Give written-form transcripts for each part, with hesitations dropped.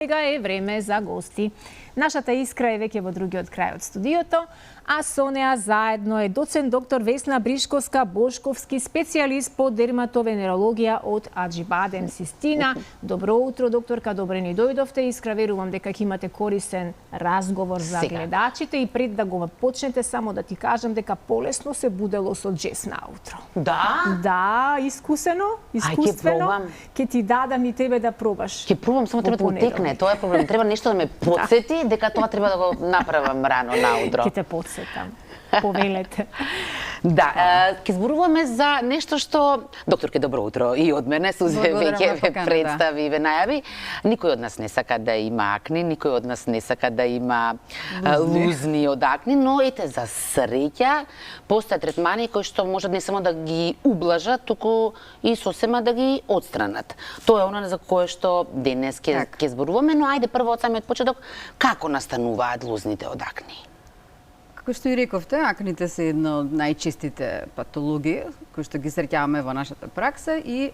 Сега е време за гости. Нашата Искра е веќе во другиот крај од студиото, а со неа заедно е доцент доктор Весна Бришковска-Бошковски, специјалист по дерматовенерологија од Аџибадем, Систина. Добро утро, докторка, добре ни дојдовте. Искра, верувам дека ќе имате користен разговор за гледачите и пред да го почнете, само да ти кажам дека полесно се будело со джес наутро. Да? Да, искусено, искуствено. Ќе ти дадам и тебе да пробаш. Ќе пробам, само треба да утекне. Тоа е проблем. Треба нешто да ме потсети дека тоа треба да го направам рано наутро. Ќе те потсетам. Повелете. Да, ќе зборуваме за нешто што докторке, добро утро и од мене, Сузе веќе ве представи и ве најави. Никој од нас не сака да има акни, никој од нас не сака да има лузни од акни, но ете за среќа постојат третмани кои што можат не само да ги ублажат, туку и сосема да ги отстранат. Тоа е она за кое што денес ќе зборуваме, но ајде прво од самиот почеток, како настануваат лузните од акни? Како што и рековте, акните се една од најчестите патологии кои што ги среќаваме во нашата пракса и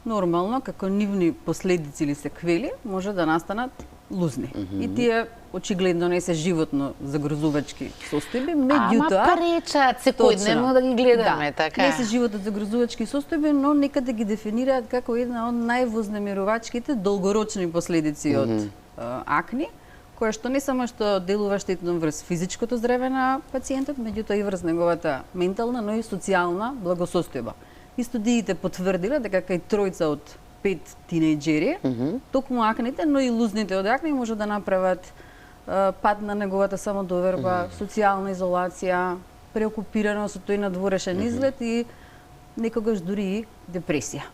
нормално како нивни последици или секвели може да настанат лузни. И тие очигледно не се животно загрозувачки состојби, меѓутоа пречат секојдневно да ги гледаме, така. Не се животно загрозувачки состојби, но некаде ги дефинираат како една од највознемирувачките долгорочни последици од акни, кое што не само што делува штетно врз физичкото здраве на пациентот, меѓутоа и врз неговата ментална, но и социјална благосостојба. И студиите потврдиле дека кај тројца од 5 тинејџери, токму акните, но и лузните од акни може да направат пад на неговата самодоверба, социјална изолација, преокупираност од тој надворешен изглед и некогаш дури и депресија.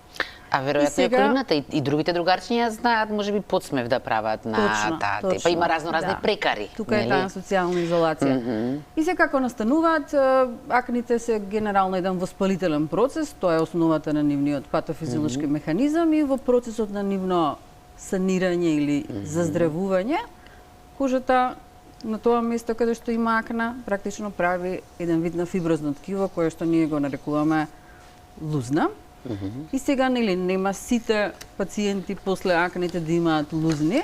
А веројатно и околината и другите другарчиња ја знаат, можеби подсмев да прават на таа, па има разни прекари. Тука е таа социјална изолација. И се како настануваат, акните се генерално еден воспалителен процес, тоа е основата на нивниот патофизиолошки механизам и во процесот на нивно санирање или заздравување, кожата на тоа место каде што има акна практично прави еден вид на фиброзно ткиво кое што ние го нарекуваме лузна. И сега нема сите пациенти после акните да имаат лузни.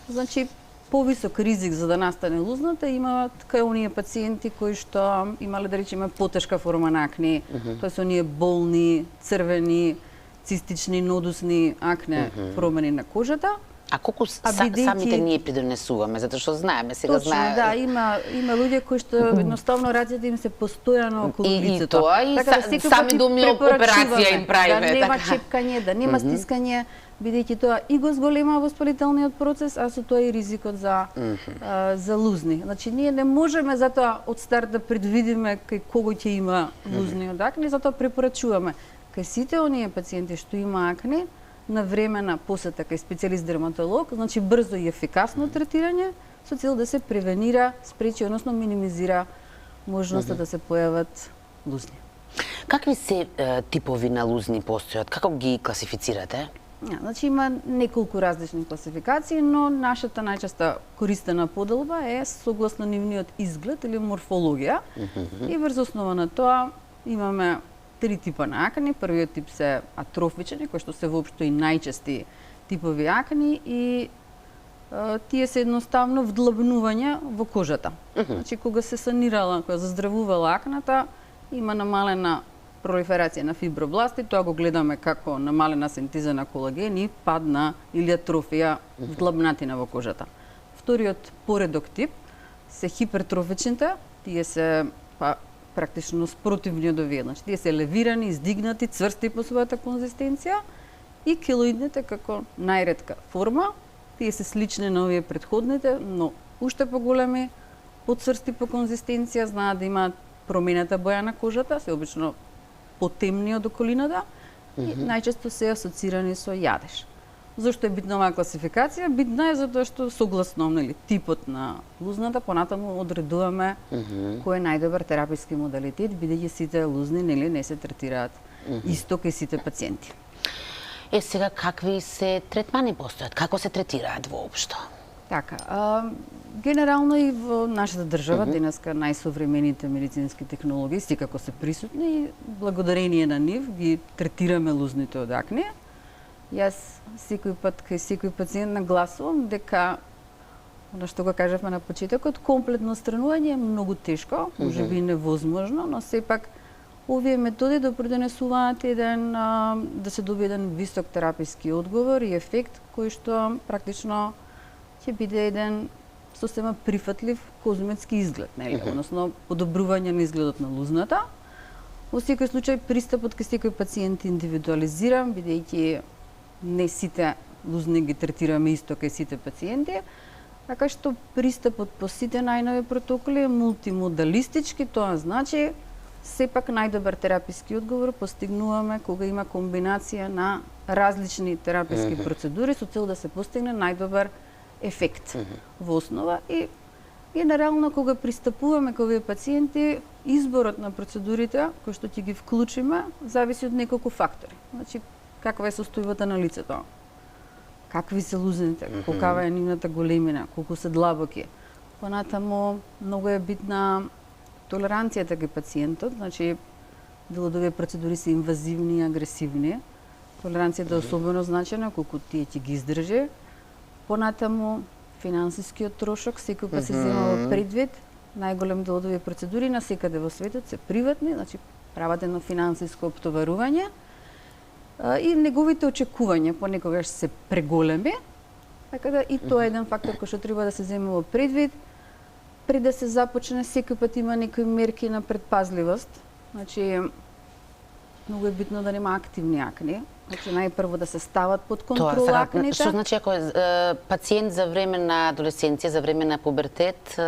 Значи повисок ризик за да настане лузната имаат кај оние пациенти кои што имале, да речеме, потешка форма на акни, тоа се оние болни, црвени, цистични, нодусни акне промени на кожата. А колку самите ние придонесуваме, затоа што знаеме, сега знаеме. Точно, да, има луѓе кои што едноставно рацете им се постојано околу лицето. И тоа и сами думи операција им правиме. Да нема чепкање, да нема стискање, бидејќи тоа и го зголема воспалителниот процес, а со тоа и ризикот за лузни. Значи ние не можеме затоа од старт да предвидиме кај кого ќе има лузни од акни, затоа препорачуваме кај сите оние пациенти што има акни на време на посета кај специјалист дерматолог, значи брзо и ефикасно третирање со цел да се превенира, спречи, односно минимизира можноста да се појават лузни. Какви се типови на лузни постојат? Како ги класифицирате? Значи има неколку различни класификации, но нашата најчеста користена поделба е согласно нивниот изглед или морфологија. И врз основа на тоа имаме три типа на акни. Првиот тип се атрофични, кои што се воопшто и најчести типови акни и тие се едноставно вдлабнување во кожата. Значи кога се санирала, кога заздравувала акната, има намалена пролиферација на фибробласти, тоа го гледаме како намалена синтеза на колаген и пад на или атрофија вдлабнатина во кожата. Вториот поредок тип се хипертрофичните, тие се практично спротивни од овие, значи тие се левирани, издигнати, цврсти по својата конзистенција, и келоидните како најретка форма, тие се слични на овие претходните, но уште поголеми, поцврсти по конзистенција, знаат да имаат променета боја на кожата, се обично потемни од околината и најчесто се асоцирани со јадеж. Зошто е битна оваа класификација? Битна е затоа што согласно типот на лузната понатаму одредуваме кој е најдобар тераписки модалитет, бидејќи сите лузни не се третираат исто кај сите пациенти. Сега какви се третмани постојат? Како се третираат воопшто? Така, генерално и во нашата држава денеска најсовремените медицински технологии секако се присутни и благодарение на нив ги третираме лузните од акне. Јас секој пат кај секој пациент нагласувам дека она што го кажавме на почетокот, комплетно странување е многу тешко, можеби невозможно, но сепак овие методи допринесуваат да се добие еден висок тераписки одговор и ефект кој што практично ќе биде еден сосема прифатлив козметски изглед, нели, односно подобрување на изгледот на лузната. Во секој случај пристапот кај секој пациент е индивидуализиран, бидејќи не сите лузни ги третираме исто кај сите пациенти, така што пристапот по сите најнови протоколи е мултимодалистички, тоа значи сепак најдобар тераписки одговор постигнуваме кога има комбинација на различни тераписки процедури со цел да се постигне најдобар ефект во основа и генерално кога пристапуваме кај овие пациенти, изборот на процедурите кои што ќе ги вклучиме зависи од неколку фактори. Значи каква е состојбата на лицето, какви се лузните, колкава е нивната големина, колку се длабоки. Понатаму многу е битна толеранцијата кај пациентот, значи дел од овие процедури се инвазивни и агресивни. Толеранцијата е особено значена колку тие ќе ги издржи. Понатаму финансискиот трошок секој пат се зема во предвид. Најголем дел од овие процедури на секаде во светот се приватни, значи прават едно финансиско оптоварување и неговите очекувања понекогаш се преголеми, така да и тоа е еден фактор кој што треба да се земе во предвид. Пред да се започне, секој пат има некои мерки на предпазливост. Значи, многу е битно да нема активни акни. Значи, најпрво да се стават под контрол акните. Што значи ако пациент за време на адолесценција, за време на пубертет,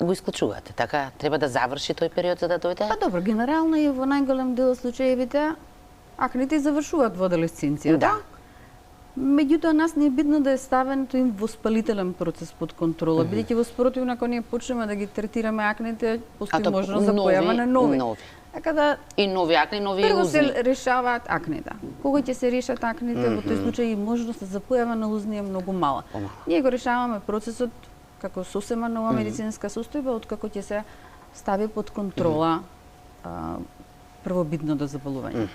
го исклучувате, така? Треба да заврши тој период за да дојде? Па добро, генерално и во најголем дел од случаевите акните завршуваат во адолесценцијата. Да. Меѓутоа, нас не е битно да е ставен тој воспалителен процес под контрола, бидејќи во спротивно, ако ние почнеме да ги третираме акните, постои можност за појава на нови. Така да и нови акни, нови прво узни. се решаваат акните. Кога ќе се решат акните, во тој случај и можноста за појава на узни е многу мала. Ние го решаваме процесот како сосема нова медицинска состојба, откако ќе се стави под контрола првобитното заболување.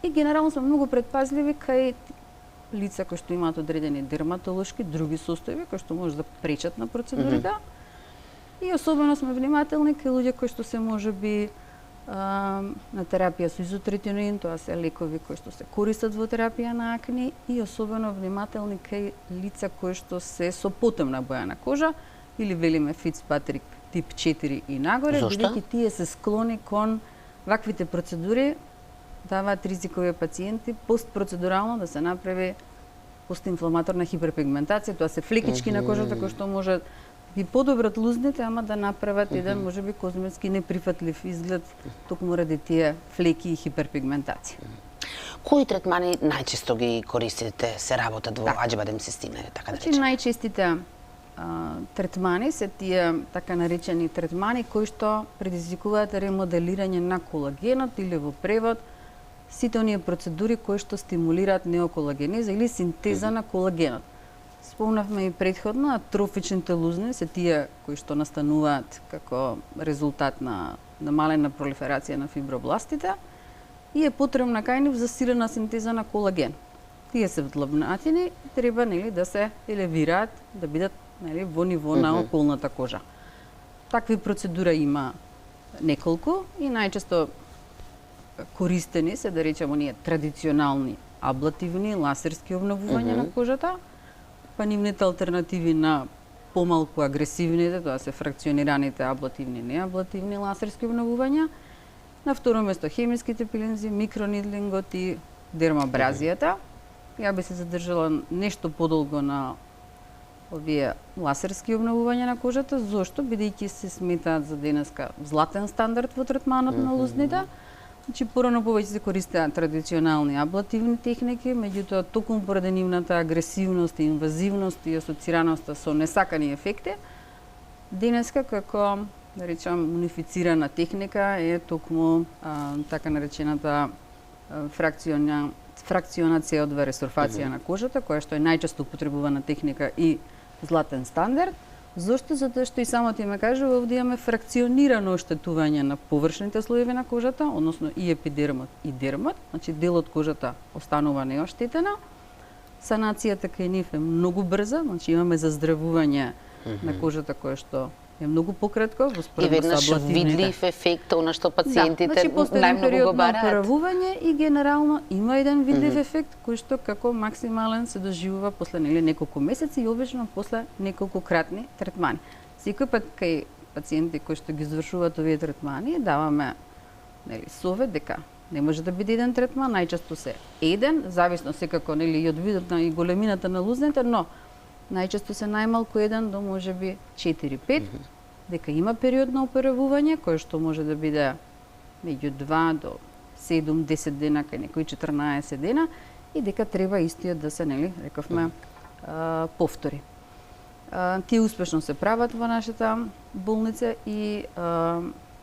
И генерално сме многу предпазливи кај лица кои што имаат одредени дерматолошки, други состојби кои што може да пречат на процедурите. И особено сме внимателни кај луѓе кои што се можеби на терапија со изотретиноин, тоа се лекови кои што се користат во терапија на акни, и особено внимателни кај лица кои што се со потемна боја на кожа или велиме Фицпатрик тип 4 и нагоре, бидејќи тие се склони кон ваквите процедури, даваат ризикови пациенти постпроцедурално да се направи постинфламаторна хиперпигментација, тоа се флекички на кожата кои што може ги подобрат лузните, ама да направат еден можеби козметски неприфатлив изглед токму ради тие флеки и хиперпигментација. Кои третмани најчесто ги користите, се работат во аџбадем систина, така да речеме? Најчестите третмани се тие така наречени третмани кои што предизвикуваат ремоделирање на колагенот или во превод сите оние процедури кои што стимулираат неоколагенеза или синтеза на колагенот. Спомнавме и претходно, атрофичните лузни се тие кои што настануваат како резултат на намалена пролиферација на фибробластите и е потребна кај нив засилена синтеза на колаген. Тие се вдлабнатини, треба да се елевираат, да бидат во ниво на околната кожа. Такви процедура има неколку и најчесто користени се, да речеме, оние традиционални аблативни, ласерски обновувања на кожата, па нивните алтернативи на помалку агресивните, тоа се фракционираните аблативни и неаблативни ласерски обновувања. На второ место хемиските пилинзи, микронидлингот и дермабразијата. Ја би се задржала нешто подолго на овие ласерски обновувања на кожата. Зошто? Бидејќи се сметаат за денеска златен стандард во третманот на лузните. Значи, порано повеќе се користеа традиционални аблативни техники, меѓутоа токму поради нивната агресивност и инвазивност и асоцираноста со несакани ефекти, денеска како, да речам, унифицирана техника е токму така наречената фракционација од ресурфација на кожата, која што е најчесто употребувана техника и златен стандард. Зошто? Затоа што и само ти ме кажува, овде имаме фракционирано оштетување на површните слоеви на кожата, односно и епидермот и дермот, значи дел од кожата останува неоштетена. Санацијата кај нив е многу брза, значи имаме заздравување на кожата кое што е многу пократко, во И споредба со веднаш аблативните. видлив ефект, она што пациентите значи, постои еден најмногу период го на бараат. операвување и генерално има еден видлив ефект кој што како максимален се доживува после неколку месеци и обично после неколку кратни третмани. Секој пат кај пациенти кои што ги извршуваат овие третмани даваме совет дека не може да биде еден третман, најчесто се еден, зависно секако и од видот и големината на лузните, но најчесто се најмалку еден до можеби 4-5, дека има период на операвување кој што може да биде меѓу 2 до 7-10 дена, кај некои 14 дена и дека треба истиот да се, рековме, повтори. Тие успешно се прават во нашата болница и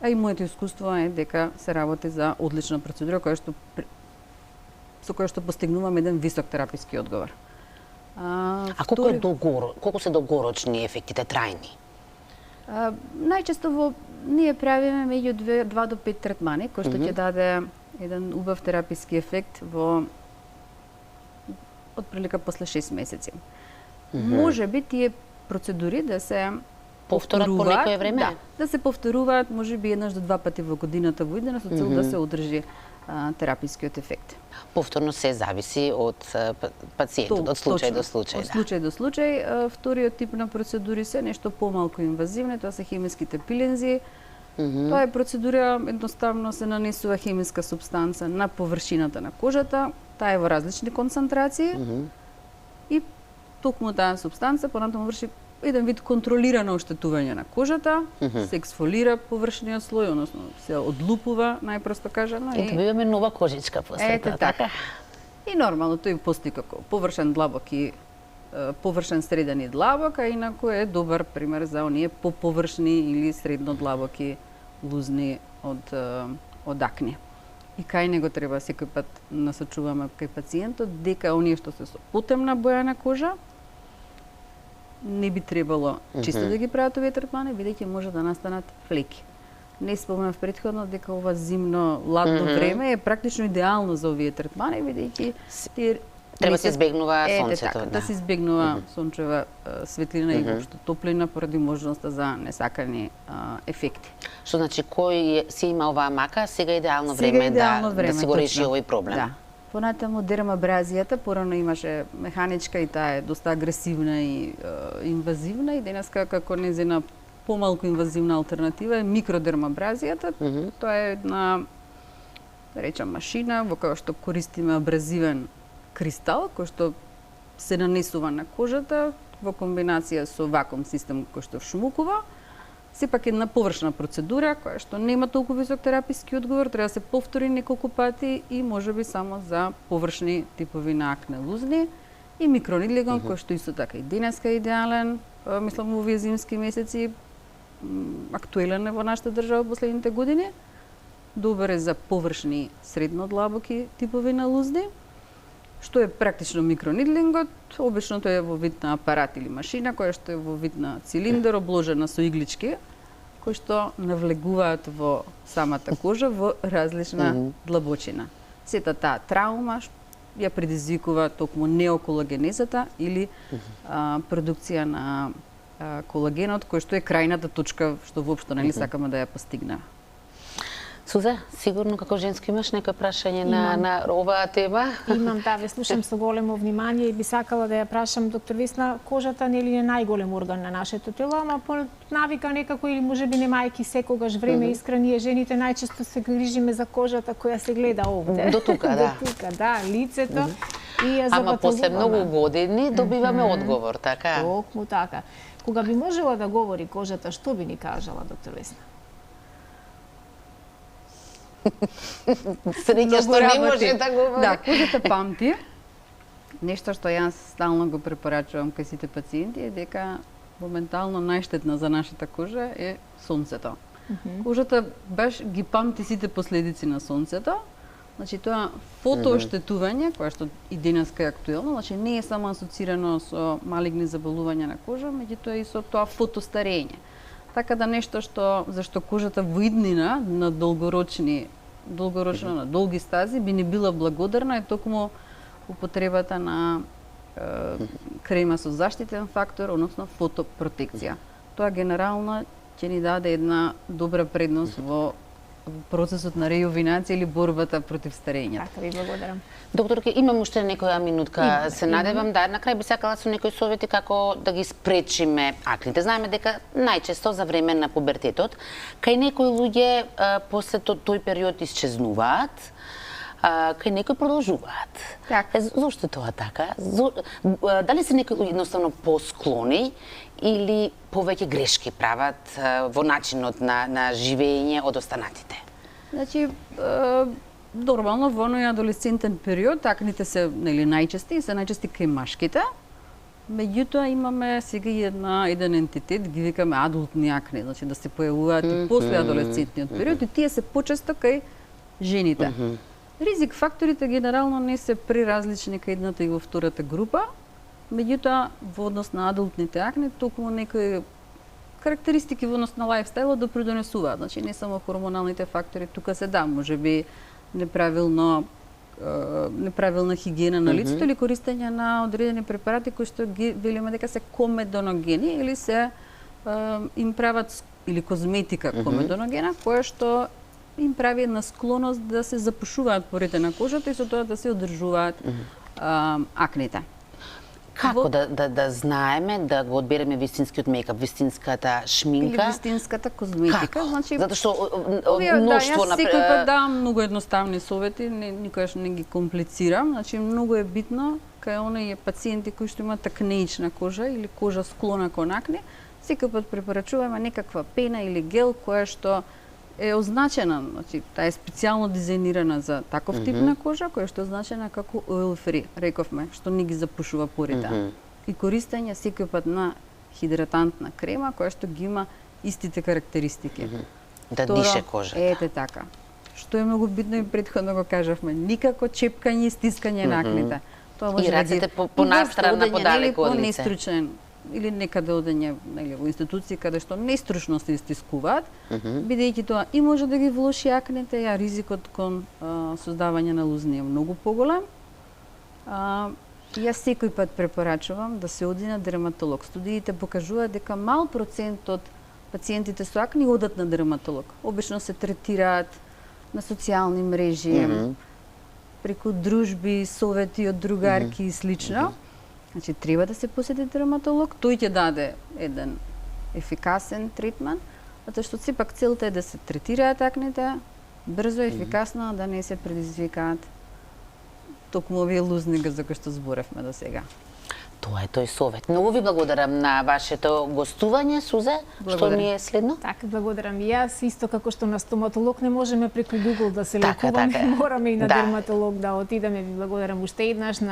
и моето искуство е дека се работи за одлична процедура со која што постигнуваме еден висок тераписки одговор. Колку се долгорочни ефектите, трајни? Најчесто ние правиме меѓу 2 до 5 третмани, кој што ќе даде еден убав тераписки ефект во отприлика после 6 месеци. Може би тие процедури да се повторат по некое време? Да се повторуваат можеби еднаш до 2 пати во годината во иднина со цел да се одржи терапискиот ефект. Повторно се зависи од пациентот, од случај до случај. Од случај до случај. Вториот тип на процедури се нешто помалку инвазивни, тоа се хемиските пилензи. Тоа е процедура, едноставно се нанесува хемиска супстанца на површината на кожата, таа е во различни концентрации и токму таа супстанца понатаму врши еден вид контролирано оштетување на кожата, се ексфолира површниот слој, односно се одлупува, најпросто кажано. И добиваме нова кожичка после тоа, така? И нормално тој постои како површен длабок и површен среден и длабок, а инаку е добар пример за оние поповршни или средно длабоки лузни од акне. И кај него треба секој пат насочуваме кај пациентот дека оние што се со потемна боја на кожа не би требало чисто да ги прават овие третмани, бидејќи може да настанат флеки. Не спомнав претходно дека ова зимно ладно време е практично идеално за овие третмани, бидејќи тие треба се избегнува сонцето, да се избегнува сончева светлина и воопшто топлина поради можноста за несакани ефекти. Што значи кој си има оваа мака, сега е идеално време да си го реши овој проблем. Да. Понатаму дермабразијата, порано имаше механичка и таа е доста агресивна и инвазивна и денеска како незина помалку инвазивна алтернатива е микродермабразијата. Тоа е една, да речам, машина во која што користиме абразивен кристал кој што се нанесува на кожата во комбинација со вакуум систем кој што вшмукува. Сепак една површна процедура која што нема толку висок тераписки одговор, треба да се повтори неколку пати и можеби само за површни типови на акне лузни и микронидлигон кој што исто така и денеска е идеален, мислам во овие зимски месеци актуелен е во нашата држава последните години. Добар е за површни средно длабоки типови на лузни. Што е практично микронидлингот, обично тоа е во вид на апарат или машина која што е во вид на цилиндер обложена со иглички кои што навлегуваат во самата кожа во различна длабочина. Сета таа траума ја предизвикува токму неоколагенезата или продукција на колагенот кој што е крајната точка што воопшто сакаме да ја постигнеме. Суза, сигурно како женско имаш некој прашање на оваа тема? Имам, да, ве слушам со големо внимание и би сакала да ја прашам доктор Весна, кожата нели е најголем орган на нашето тело, ама по навика некако или можеби немајки секогаш време искра, ние жените најчесто се грижиме за кожата која се гледа овде. До тука, да. До тука, да, лицето и ја Ама после многу години добиваме одговор, така? Токму така. Кога би можела да говори кожата, што би ни кажала доктор Весна? Среќа што не може да говори. Да, кожата памти. Нешто што јас стално го препорачувам кај сите пациенти е дека моментално најштетна за нашата кожа е сонцето. Кожата баш ги памти сите последици на сонцето, Значи тоа фотооштетување, кое што и денеска е актуелно, значи не е само асоцирано со малигни заболувања на кожа, меѓутоа и со тоа фотостарење. Така да нешто зашто кожата во иднина на долгорочно на долги стази би не била благодарна е токму употребата на крема со заштитен фактор, односно фотопротекција. Тоа генерално ќе ни даде една добра предност во процесот на рејовинација или борбата против старењето. Така, ви благодарам. Докторке, имам уште некоја минутка. Се надевам да на крај би сакала со некои совети како да ги спречиме акните. Знаеме дека најчесто за време на пубертетот кај некои луѓе после тој период исчезнуваат, кај некои продолжуваат. Така. Зошто тоа така? Дали се некои едноставно посклони или повеќе грешки прават во начинот на живење од останатите? Значи, нормално во оној адолесцентен период акните се најчести и се најчести кај машките. Меѓутоа имаме сега и еден ентитет, ги викаме адултни акни, значи да се појавуваат и после адолесцентниот период и тие се почесто кај жените. Ризик факторите генерално не се преразлични кај едната и во втората група, меѓутоа во однос на адултните акни токму некои карактеристики во однос на лајфстајлот допридонесуваат. Значи не само хормоналните фактори, тука се можеби неправилна хигиена на лицето или користење на одредени препарати кои што ги велиме дека се комедоногени или се им прават или козметика комедоногена, која што им прави една склоност да се запушуваат порите на кожата и со тоа да се одржуваат акните. Како да знаеме да го одбереме вистинскиот мејкап, вистинската шминка? Или вистинската козметика. Како? Значи, затоа што јас мноштво секој пат давам многу едноставни совети, никогаш не ги комплицирам. Значи, многу е битно кај оние пациенти кои што имаат акнеична кожа или кожа склона кон акне, секој пат препорачуваме некаква пена или гел која што е означена, значи таа е специјално дизајнирана за таков тип на кожа, која што е означена како oil free, рековме, што не ги запушува порите. И користење секој пат на хидратантна крема која што ги има истите карактеристики. Да дише кожата. Ете така. Што е многу битно и претходно го кажавме, никако чепкање и стискање на акните. Тоа може и рацете да ги по настрана подалеку од лице. Нестручен или некаде одење во институции каде што нестручно се истискуваат, бидејќи тоа и може да ги влоши акните, а ризикот кон создавање на лузни е многу поголем. Јас секој пат препорачувам да се оди на дерматолог. Студиите покажуваат дека мал процент од пациентите со акни одат на дерматолог. Обично се третираат на социјални мрежи, преку дружби, совети од другарки и слично. Значи, треба да се посети дерматолог, тој ќе даде еден ефикасен третман, затоа што сепак целта е да се третираат акните, брзо и ефикасно, да не се предизвикаат токму овие лузни за кои што зборевме до сега. Тоа е тој совет. Многу ви благодарам на вашето гостување, Сузе. Што ни е следно? Така, благодарам и јас. Исто како што на стоматолог не можеме преку Google да се лекуваме, мораме и на дерматолог да отидеме. Ви благодарам уште еднаш на